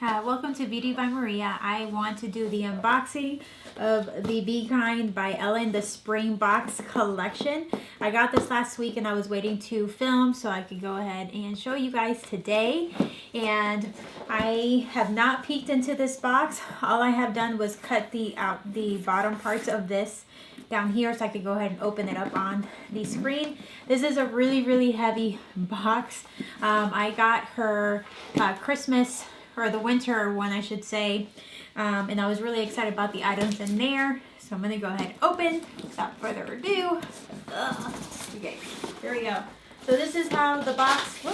Welcome to Beauty by Maria. I want to do the unboxing of the Be Kind by Ellen, the Spring Box Collection. I got this last week and I was waiting to film so I could go ahead and show you guys today. And I have not peeked into this box. All I have done was cut the bottom parts of this down here so I could go ahead and open it up on the screen. This is a really heavy box. I got her Christmas, or the winter one I should say, and I was really excited about the items in there. So I'm going to go ahead and open without further ado. Okay, here we go. So this is how the box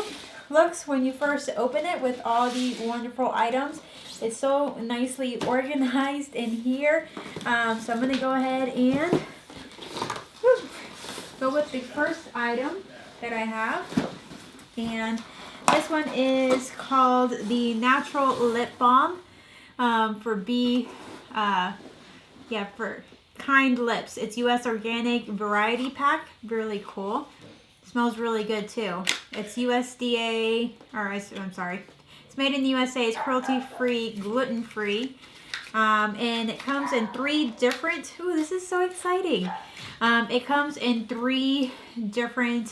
looks when you first open it with all the wonderful items. It's so nicely organized in here. So I'm going to go ahead and go with the first item that I have. And this one is called the Natural Lip Balm for for Kind Lips. It's U.S. Organic Variety Pack. Really cool. Smells really good too. It's USDA, I'm sorry. It's made in the USA. It's cruelty-free, gluten-free. And it comes in 3 different, this is so exciting. It comes in 3 different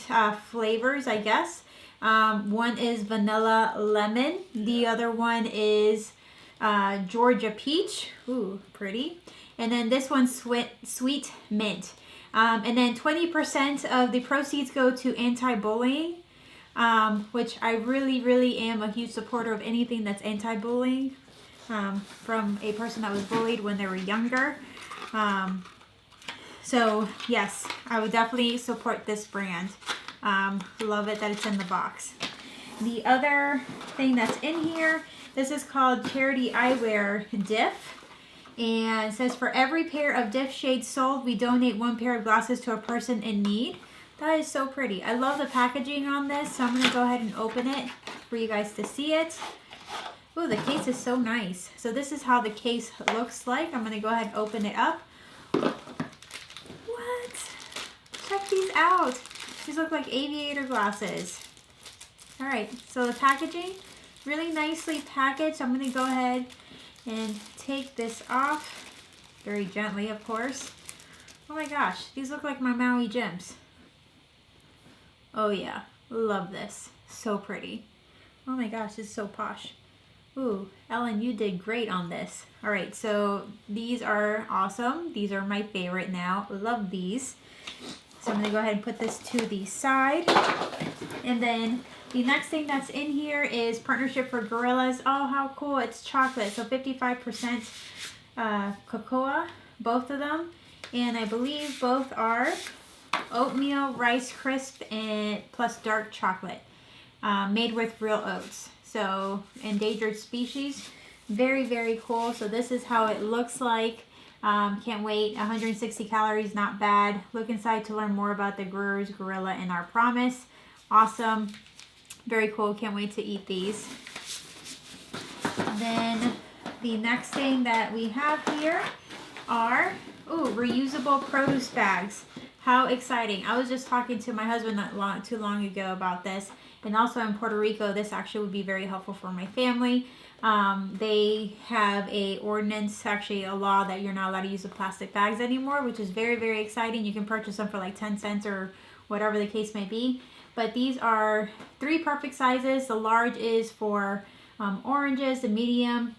flavors, I guess. One is vanilla lemon. The other one is Georgia peach. Ooh, pretty. And then this one's sweet mint. And then 20% of the proceeds go to anti-bullying, which I really am a huge supporter of anything that's anti-bullying, from a person that was bullied when they were younger. So yes, I would definitely support this brand. Love it that it's in the box. The other thing that's in here, this is called Charity Eyewear Diff. And it says, for every pair of Diff shades sold, we donate 1 pair of glasses to a person in need. That is so pretty. I love the packaging on this, so I'm going to go ahead and open it for you guys to see it. Ooh, the case is so nice. So this is how the case looks like. I'm going to go ahead and open it up. What? Check these out. These look like aviator glasses. All right, so the packaging, really nicely packaged. I'm going to go ahead and take this off very gently, of course. Oh my gosh, these look like my Maui gems. Oh yeah, love this. So pretty. Oh my gosh, it's so posh. Ooh, Ellen, you did great on this. All right, so these are awesome. These are my favorite now. Love these. So I'm going to go ahead and put this to the side. And then the next thing that's in here is Partnership for Gorillas. Oh, how cool. It's chocolate. So 55% cocoa, both of them. And I believe both are oatmeal, Rice Crisp, and plus dark chocolate. Made with real oats. So endangered species. Very cool. So this is how it looks like. Can't wait. 160 calories, not bad. Look inside to learn more about the growers, gorilla, and our promise. Awesome. Very cool. Can't wait to eat these. Then the next thing that we have here are reusable produce bags. How exciting. I was just talking to my husband not too long ago about this. And also in Puerto Rico, this actually would be very helpful for my family. They have a ordinance, actually a law, that you're not allowed to use the plastic bags anymore, which is very exciting. You can purchase them for like 10 cents or whatever the case may be. But these are 3 perfect sizes. The large is for oranges. The medium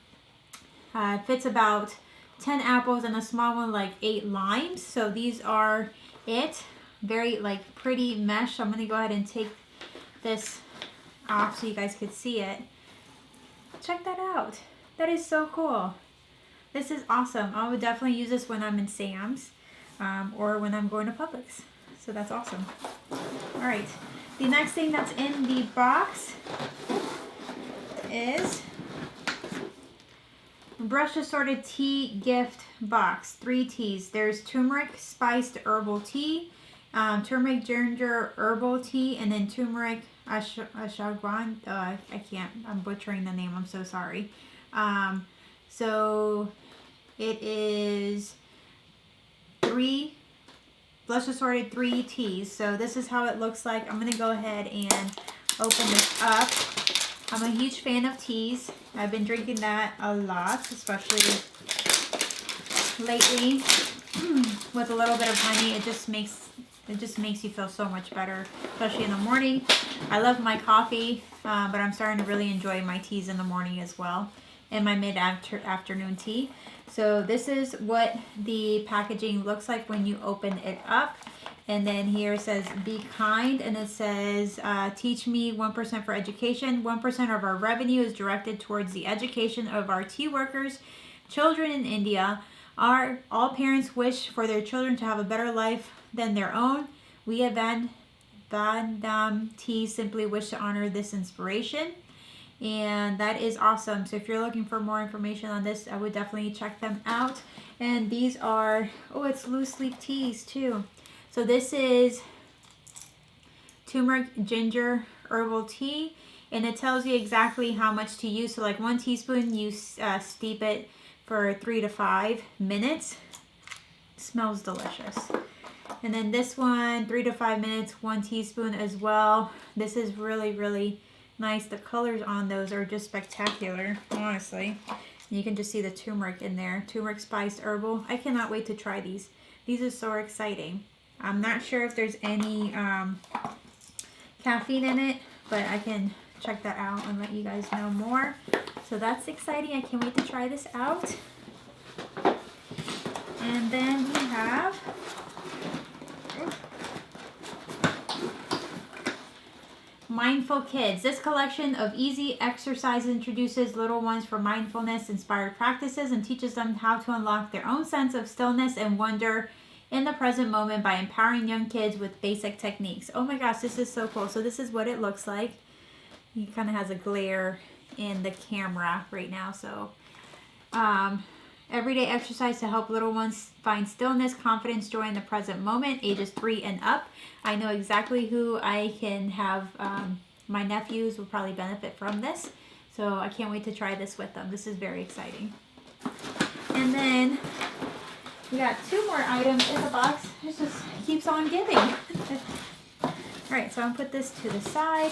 fits about 10 apples, and a small one like 8 limes. So these are it. Very like pretty mesh. So I'm going to go ahead and take this off so you guys could see it. Check that out. That is so cool. This is awesome. I would definitely use this when I'm in Sam's or when I'm going to Publix. So that's awesome. All right. The next thing that's in the box is Brush Assorted Tea Gift Box. 3 teas. There's turmeric spiced herbal tea, turmeric ginger herbal tea, and then turmeric ashwagandha. I'm butchering the name. I'm so sorry. So it is 3 Brush Assorted 3 teas. So this is how it looks like. I'm going to go ahead and open this up. I'm a huge fan of teas. I've been drinking that a lot, especially lately. With a little bit of honey, it just makes you feel so much better, especially in the morning. I love my coffee, but I'm starting to really enjoy my teas in the morning as well, and my afternoon tea. So this is what the packaging looks like when you open it up. And then here it says, be kind, and it says, teach me 1% for education. 1% of our revenue is directed towards the education of our tea workers, children in India. All parents wish for their children to have a better life than their own. We at Vandam Tea simply wish to honor this inspiration. And that is awesome. So if you're looking for more information on this, I would definitely check them out. And these are, oh, it's loose leaf teas too. So this is turmeric ginger herbal tea, and it tells you exactly how much to use. So like 1 teaspoon, you steep it for 3 to 5 minutes. It smells delicious. And then this one, 3 to 5 minutes, 1 teaspoon as well. This is really, really nice. The colors on those are just spectacular, honestly. And you can just see the turmeric in there. Turmeric spiced herbal. I cannot wait to try these. These are so exciting. I'm not sure if there's any caffeine in it, but I can check that out and let you guys know more. So that's exciting. I can't wait to try this out. And then we have Mindful Kids. This collection of easy exercises introduces little ones for mindfulness-inspired practices and teaches them how to unlock their own sense of stillness and wonder in the present moment by empowering young kids with basic techniques. Oh my gosh, this is so cool. So this is what it looks like. He kind of has a glare in the camera right now. So everyday exercise to help little ones find stillness, confidence, joy in the present moment, ages 3 and up. I know exactly who I can have. My nephews will probably benefit from this. So I can't wait to try this with them. This is very exciting. And then we got 2 more items in the box. It just keeps on giving. All right, so I'm gonna put this to the side.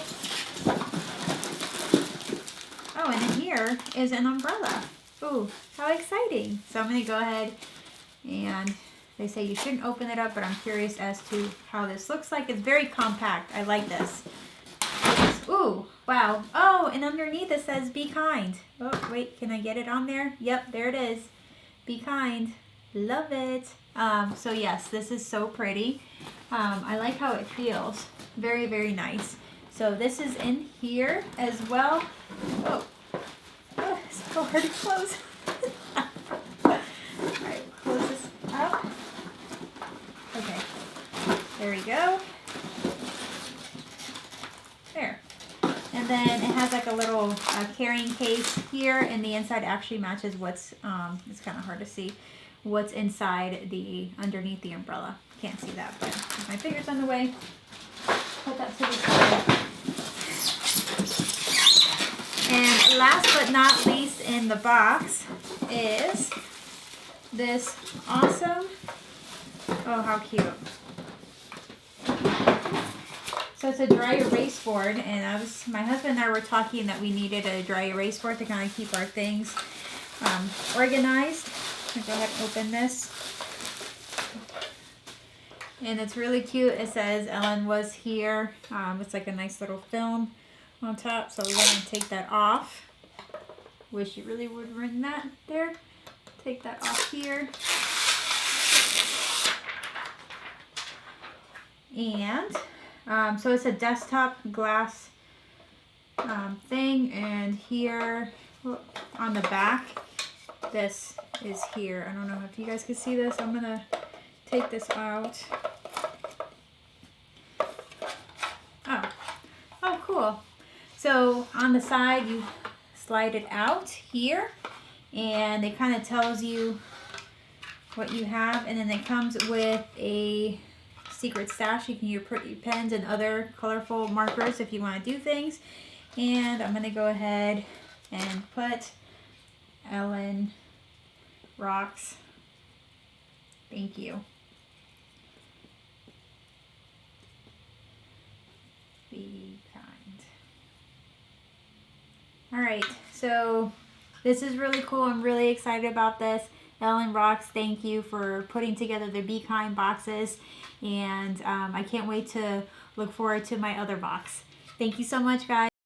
Oh, and in here is an umbrella. Ooh, how exciting. So I'm gonna go ahead, and they say you shouldn't open it up, but I'm curious as to how this looks like. It's very compact. I like this. Ooh, wow. Oh, and underneath it says be kind. Oh, wait, can I get it on there? Yep, there it is. Be kind. Love it. So yes, this is so pretty. I like how it feels. Very, very nice. So this is in here as well. Oh, it's so hard to close. Alright, close this up. Okay, there we go. There. And then it has like a little carrying case here, and the inside actually matches what's, it's kind of hard to see, what's inside the, underneath the umbrella. Can't see that, but my finger's on the way. Put that to the side. And last but not least in the box is this awesome, oh how cute. So it's a dry erase board, and my husband and I were talking that we needed a dry erase board to kind of keep our things organized. I'll go ahead and open this. And it's really cute. It says Ellen was here. It's like a nice little film on top, so we're going to take that off. Wish you really would have written that there. Take that off here. And so it's a desktop glass thing, and here on the back, this is here. I don't know if you guys can see this. I'm going to take this out. Oh, cool. So on the side, you slide it out here, and it kind of tells you what you have, and then it comes with a secret stash. You can use pretty pens and other colorful markers if you want to do things. And I'm going to go ahead and put Ellen Rocks. Thank you. Be kind. All right, so this is really cool. I'm really excited about this. Ellen Rocks, thank you for putting together the Be Kind boxes. And I can't wait to look forward to my other box. Thank you so much, guys.